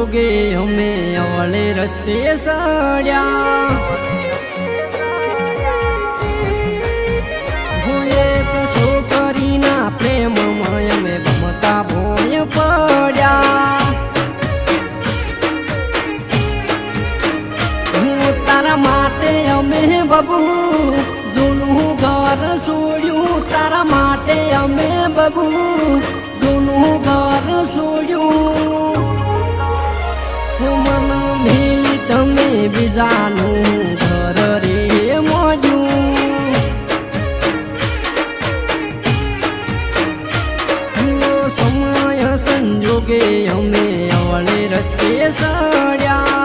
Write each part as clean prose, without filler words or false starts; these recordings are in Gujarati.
સંજોગે અમે અવળે રસ્તે સડ્યા છોકરીના પ્રેમમાં અમે ભમતા ભોય પડ્યા તારા માટે અમે બબુ જૂનું ઘર છોડ્યું તારા માટે અમે બબુ જૂનું ઘર છોડ્યું મન મેલી તમે બીજાનું ઘર રે મોડ્યું સમય સંજોગે અમે અવળે રસ્તે સડ્યા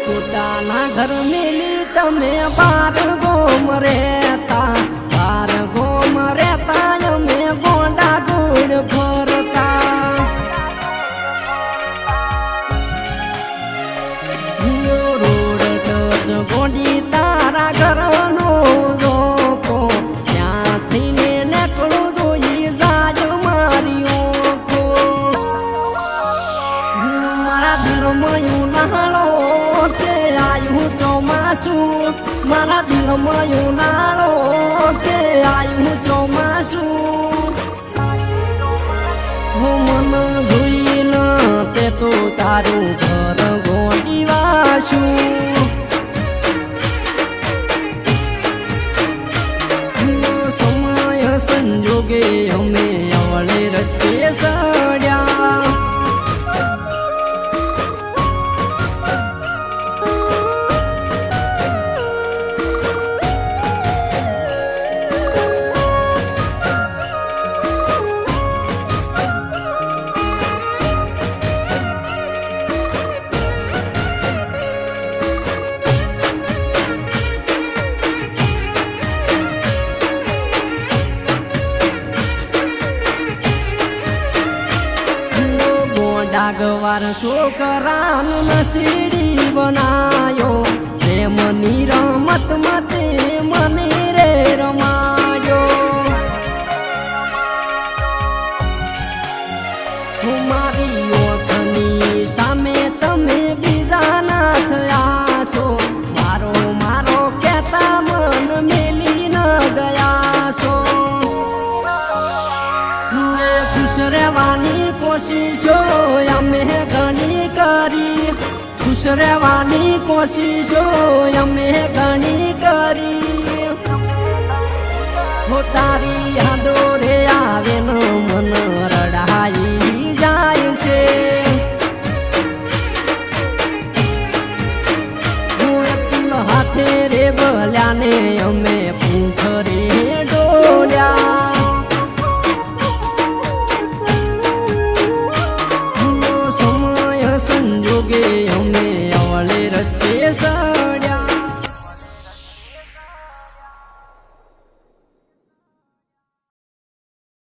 પોતાના ઘર મેલી તમે બાર ગોમ રહેતા અમે ગોંડા ગોળ ફરતા રોડ ટચ ગોડી તારા ઘરનો જોકો ત્યાંથી ને નીકળું જોઈ જાજ મારી ઓખો મારા દિલમાં ઉનાળો કે આયું ચોમાસું મારા દિલમાં ઉનાળો કે આયું ચોમાસું મન જોઈને તે તો તારું ઘર ગોડી વાસું સમય સંજોગે અમે અવળે રસ્તે સડ્યા ડાગવાર છોકરાનું નસીડી બનાયો પ્રેમની રમત મતે મને રે રમાયો મારી ઓખની સામે તમે બીજાના થયા છો મારો કહેતા મન મેલી ન ગયા છો ખુશ રહેવાની કોશિશો અમે ઘણી કરી ખુશ રહેવાની કોશિશો અમે ઘણી કરી હો તારી યાદો રે આવે ન મન રડાઈ જાય છે હાથે રે ભલ્યાને અમે